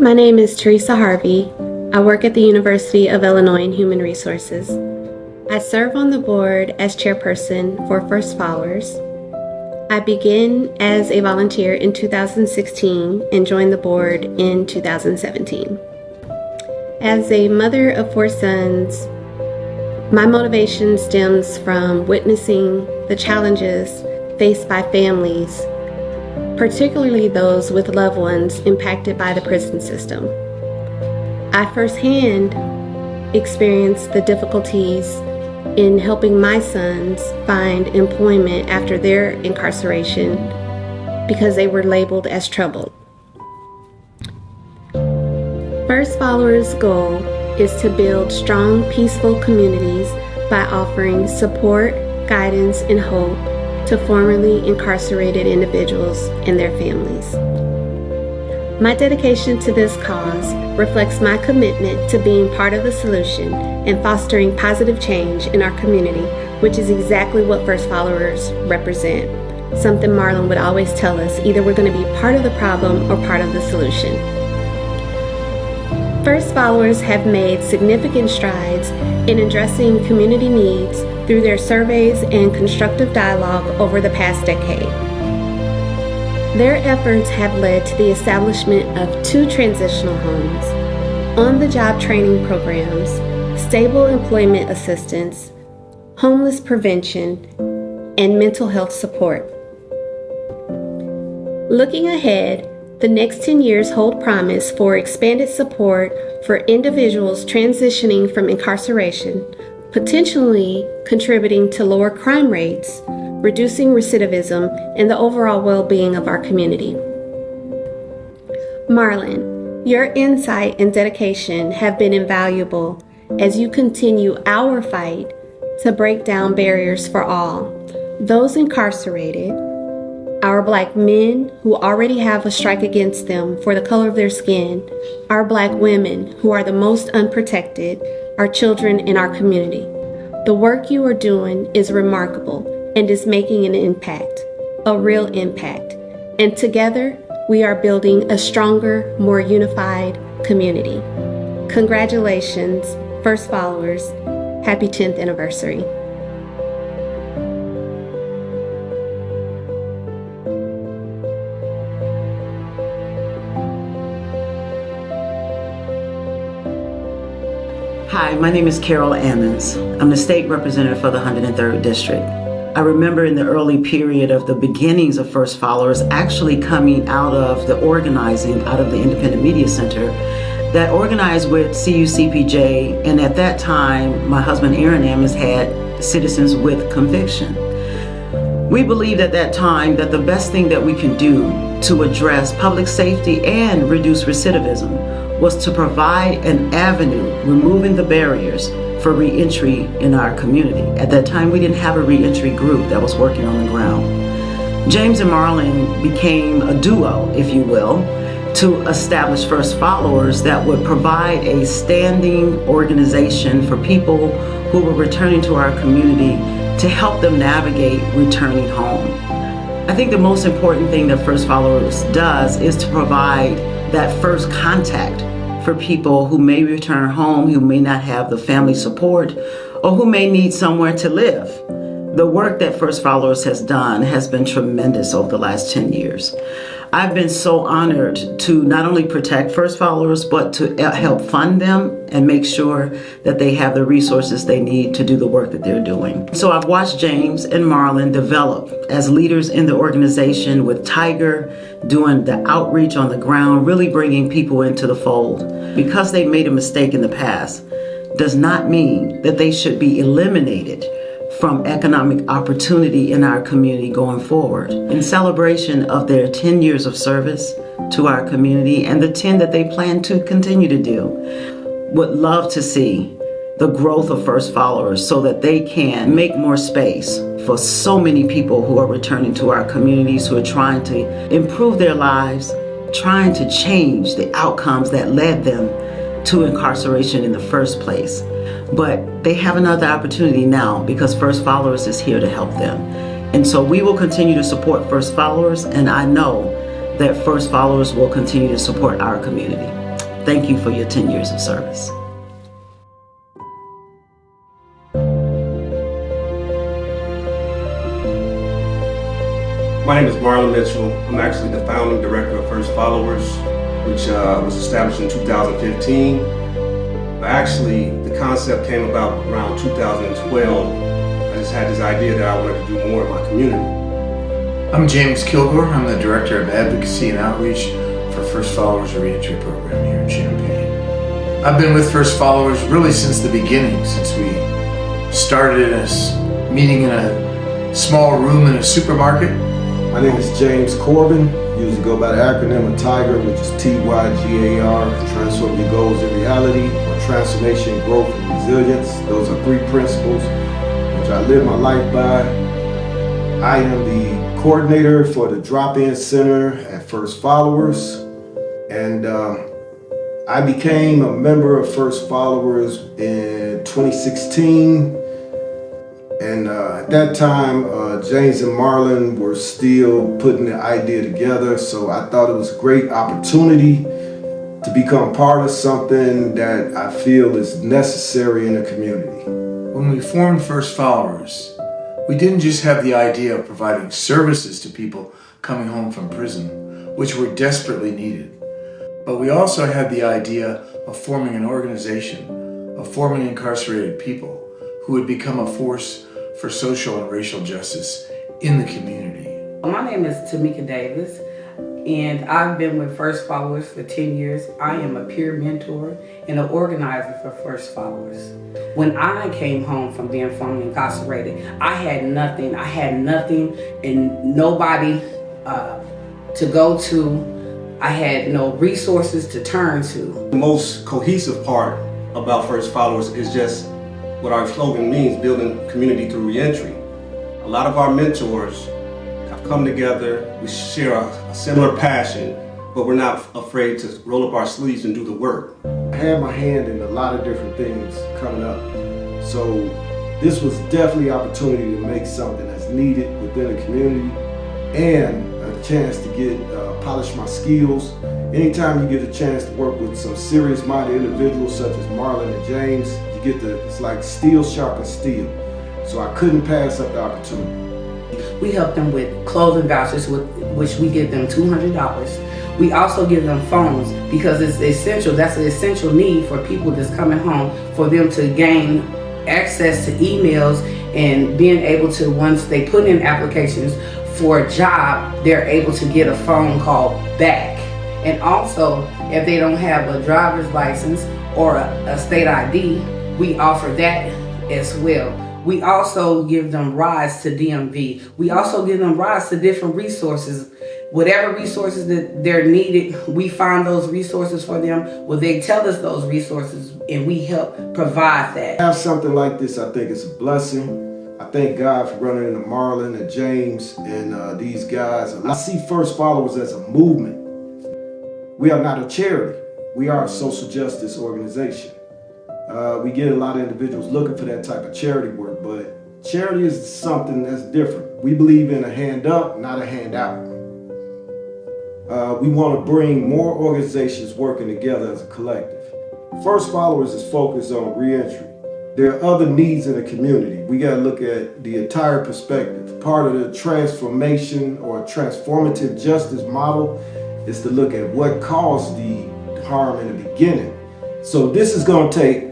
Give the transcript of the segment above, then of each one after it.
My name is Teresa Harvey. I work at the University of Illinois in Human Resources. I serve on the board as chairperson for FirstFollowers. I began as a volunteer in 2016 and joined the board in 2017. As a mother of 4 sons, my motivation stems from witnessing the challenges faced by families, particularly those with loved ones impacted by the prison system. I firsthand experienced the difficulties in helping my sons find employment after their incarceration because they were labeled as troubled. FirstFollowers' goal is to build strong, peaceful communities by offering support, guidance, and hope to formerly incarcerated individuals and their families. My dedication to this cause reflects my commitment to being part of the solution and fostering positive change in our community, which is exactly what FirstFollowers represent. Something Marlon would always tell us, either we're going to be part of the problem or part of the solution. FirstFollowers have made significant strides in addressing community needs through their surveys and constructive dialogue over the past decade. Their efforts have led to the establishment of 2 transitional homes, on-the-job training programs, stable employment assistance, homeless prevention, and mental health support. Looking ahead, the next 10 years hold promise for expanded support for individuals transitioning from incarceration, potentially contributing to lower crime rates, reducing recidivism, and the overall well-being of our community. Marlon, your insight and dedication have been invaluable as you continue our fight to break down barriers for all, those incarcerated, our Black men who already have a strike against them for the color of their skin, our Black women who are the most unprotected, our children in our community. The work you are doing is remarkable and is making an impact, a real impact. And together, we are building a stronger, more unified community. Congratulations, FirstFollowers. Happy 10th anniversary. Hi, my name is Carol Ammons. I'm the state representative for the 103rd District. I remember in the early period of the beginnings of FirstFollowers actually coming out of the organizing out of the Independent Media Center that organized with CUCPJ, and at that time my husband Aaron Ammons had Citizens with Conviction. We believed at that time that the best thing that we can do to address public safety and reduce recidivism was to provide an avenue, removing the barriers for reentry in our community. At that time, we didn't have a reentry group that was working on the ground. James and Marlon became a duo, if you will, to establish FirstFollowers that would provide a standing organization for people who were returning to our community to help them navigate returning home. I think the most important thing that FirstFollowers does is to provide that first contact for people who may return home, who may not have the family support, or who may need somewhere to live. The work that FirstFollowers has done has been tremendous over the last 10 years. I've been so honored to not only protect FirstFollowers, but to help fund them and make sure that they have the resources they need to do the work that they're doing. So I've watched James and Marlon develop as leaders in the organization, with Tygar doing the outreach on the ground, really bringing people into the fold. Because they made a mistake in the past does not mean that they should be eliminated from economic opportunity in our community going forward. In celebration of their 10 years of service to our community and the 10 that they plan to continue to do, would love to see the growth of FirstFollowers so that they can make more space for so many people who are returning to our communities, who are trying to improve their lives, trying to change the outcomes that led them to incarceration in the first place. But they have another opportunity now because FirstFollowers is here to help them. And so we will continue to support FirstFollowers, and I know that FirstFollowers will continue to support our community. Thank you for your 10 years of service. My name is Marlon Mitchell. I'm actually the founding director of FirstFollowers, which was established in 2015. But actually, the concept came about around 2012. I just had this idea that I wanted to do more in my community. I'm James Kilgore. I'm the Director of Advocacy and Outreach for FirstFollowers Reentry Program here in Champaign. I've been with FirstFollowers really since the beginning, since we started in a meeting in a small room in a supermarket. My name is James Corbin. Usually go by the acronym of Tygar, which is Tygar, transform your goals in reality, or transformation, growth, and resilience. Those are 3 principles which I live my life by. I am the coordinator for the drop-in center at FirstFollowers, and I became a member of FirstFollowers in 2016. And at that time, James and Marlon were still putting the idea together, so I thought it was a great opportunity to become part of something that I feel is necessary in the community. When we formed FirstFollowers, we didn't just have the idea of providing services to people coming home from prison, which were desperately needed, but we also had the idea of forming an organization, of forming incarcerated people who would become a force for social and racial justice in the community. My name is Tamika Davis, and I've been with FirstFollowers for 10 years. I am a peer mentor and an organizer for FirstFollowers. When I came home from being formerly incarcerated, I had nothing and nobody to go to. I had no resources to turn to. The most cohesive part about FirstFollowers is just what our slogan means, building community through reentry. A lot of our mentors have come together. We share a similar passion, but we're not afraid to roll up our sleeves and do the work. I had my hand in a lot of different things coming up, so this was definitely an opportunity to make something that's needed within the community, and a chance to get polish my skills. Anytime you get a chance to work with some serious-minded individuals such as Marlon and James, you get it's like steel sharpens steel. So I couldn't pass up the opportunity. We help them with clothing vouchers, which we give them $200. We also give them phones because it's essential. That's an essential need for people that's coming home, for them to gain access to emails and being able to, once they put in applications for a job, they're able to get a phone call back. And also, if they don't have a driver's license or a state ID, we offer that as well. We also give them rides to DMV. We also give them rides to different resources. Whatever resources that they're needed, we find those resources for them. Well, they tell us those resources and we help provide that. To have something like this, I think it's a blessing. I thank God for running into Marlon and James and these guys. I see FirstFollowers as a movement. We are not a charity. We are a social justice organization. We get a lot of individuals looking for that type of charity work, but charity is something that's different. We believe in a hand up, not a hand out. We want to bring more organizations working together as a collective. FirstFollowers is focused on reentry. There are other needs in the community. We got to look at the entire perspective. Part of the transformation or transformative justice model is to look at what caused the harm in the beginning. So this is going to take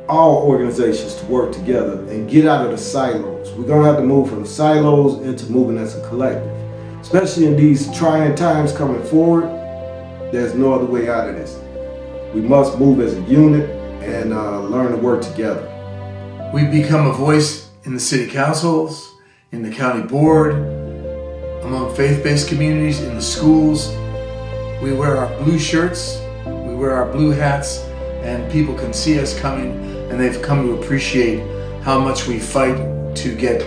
all organizations to work together and get out of the silos. We're going to have to move from the silos into moving as a collective. Especially in these trying times coming forward, there's no other way out of this. We must move as a unit and learn to work together. We've become a voice in the city councils, in the county board, among faith-based communities, in the schools. We wear our blue shirts, we wear our blue hats, and people can see us coming, and they've come to appreciate how much we fight to get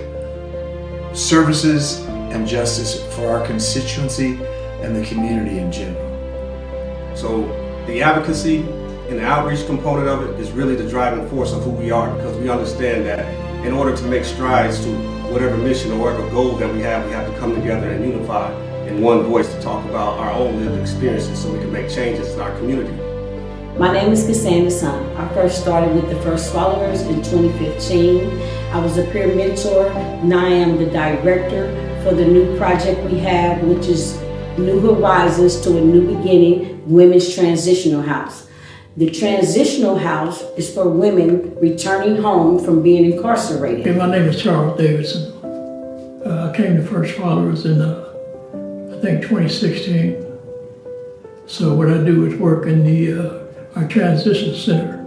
services and justice for our constituency and the community in general. So the advocacy and the outreach component of it is really the driving force of who we are, because we understand that in order to make strides to whatever mission or whatever goal that we have to come together and unify in one voice to talk about our own lived experiences so we can make changes in our community. My name is Cassandra Son. I first started with the First Followers in 2015. I was a peer mentor. Now I am the director for the new project we have, which is New Horizons to a New Beginning Women's Transitional House. The transitional house is for women returning home from being incarcerated. Okay, my name is Charles Davidson. I came to First Followers in, I think, 2016. So what I do is work in our transition center.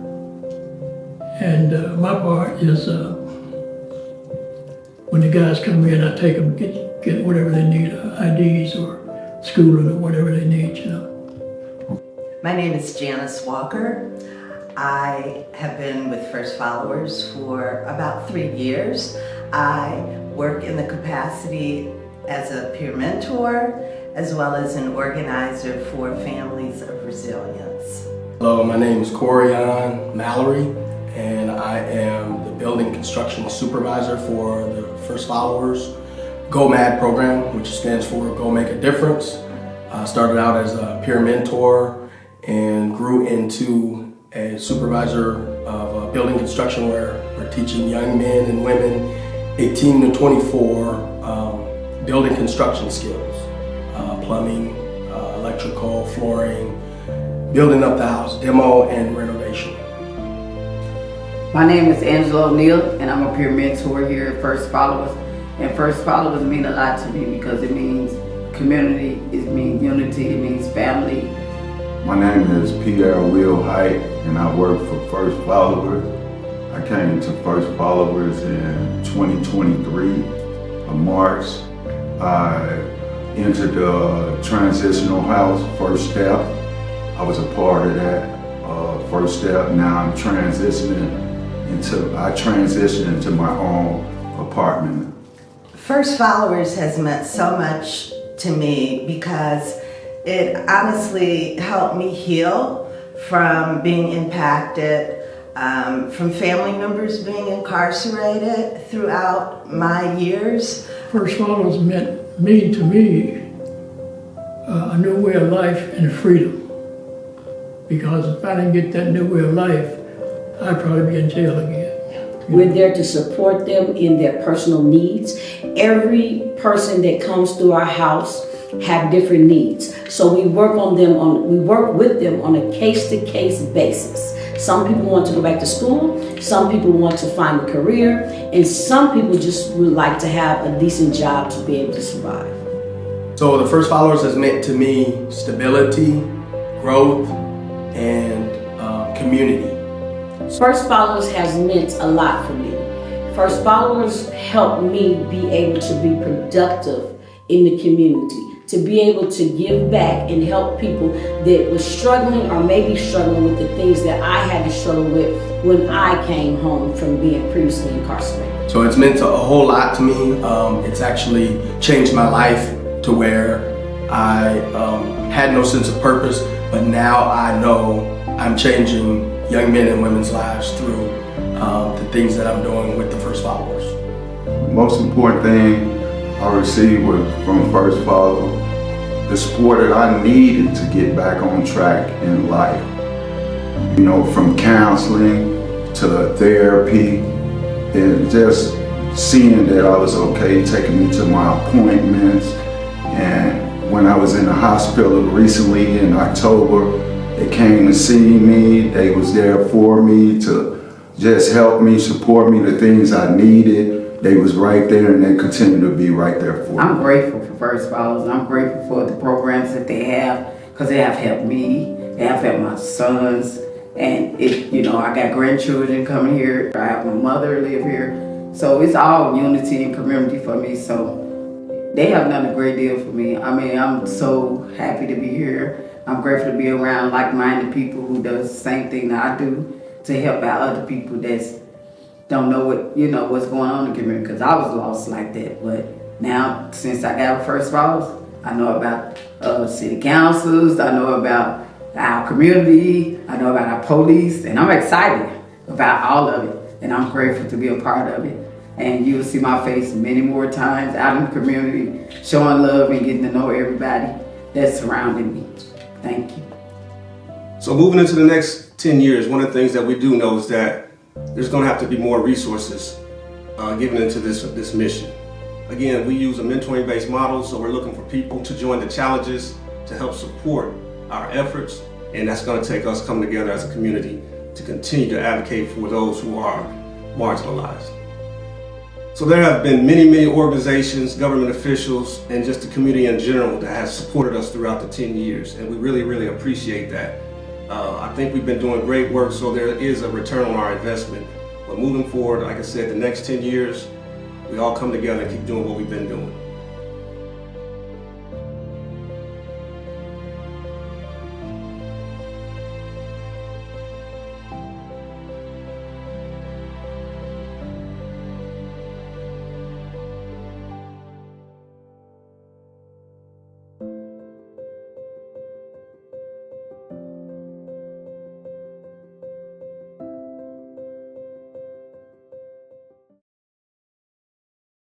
And my part is when the guys come in, I take them, get whatever they need, IDs or schooling or whatever they need, you know. My name is Janice Walker. I have been with First Followers for about 3 years. I work in the capacity as a peer mentor, as well as an organizer for Families of Resilience. Hello, my name is Corian Mallory, and I am the building construction supervisor for the First Followers GO-MAD program, which stands for Go Make a Difference. I started out as a peer mentor and grew into a supervisor of building construction where we're teaching young men and women 18 to 24 building construction skills, plumbing, electrical, flooring, building up the house, demo and renovation. My name is Angela O'Neill, and I'm a peer mentor here at First Followers. And First Followers mean a lot to me because it means community, it means unity, it means family. My name is Pierre Will Height, and I work for First Followers. I came to First Followers in 2023, in March. I entered the transitional house, First Step. I was a part of that First Step. Now I'm transitioning into my own apartment. First Followers has meant so much to me because it honestly helped me heal from being impacted, from family members being incarcerated throughout my years. First Followers mean to me a new way of life and freedom. Because if I didn't get that new way of life, I'd probably be in jail again. We're there to support them in their personal needs. Every person that comes through our house have different needs. So we work with them on a case-to-case basis. Some people want to go back to school, some people want to find a career, and some people just would like to have a decent job to be able to survive. So the First Followers has meant to me stability, growth, and community. First Followers has meant a lot for me. First Followers helped me be able to be productive in the community, to be able to give back and help people that were struggling or maybe struggling with the things that I had to struggle with when I came home from being previously incarcerated. So it's meant a whole lot to me. It's actually changed my life to where I had no sense of purpose, but now I know I'm changing young men and women's lives through the things that I'm doing with the First Followers. The most important thing I received from First Follow, the support that I needed to get back on track in life. You know, from counseling to therapy, and just seeing that I was okay, taking me to my appointments. And when I was in the hospital recently in October, they came to see me. They was there for me to just help me, support me, the things I needed. They was right there, and they continue to be right there for me. I'm grateful for First Followers. I'm grateful for the programs that they have because they have helped me. They have helped my sons. And I got grandchildren coming here. I have my mother live here. So it's all unity and community for me. So they have done a great deal for me. I mean, I'm so happy to be here. I'm grateful to be around like-minded people who does the same thing that I do to help out other people that don't know what's going on in the community, because I was lost like that. But now, since I got First Followers, I know about city councils, I know about our community, I know about our police, and I'm excited about all of it, and I'm grateful to be a part of it. And you will see my face many more times out in the community, showing love and getting to know everybody that's surrounding me. Thank you. So moving into the next 10 years, one of the things that we do know is that there's going to have to be more resources given into this mission. Again, we use a mentoring-based model, so we're looking for people to join the challenges to help support our efforts, and that's going to take us coming together as a community to continue to advocate for those who are marginalized. So there have been many organizations, government officials, and just the community in general that has supported us throughout the 10 years, and we really appreciate that. I think we've been doing great work, so there is a return on our investment. But moving forward, like I said, the next 10 years, we all come together and keep doing what we've been doing.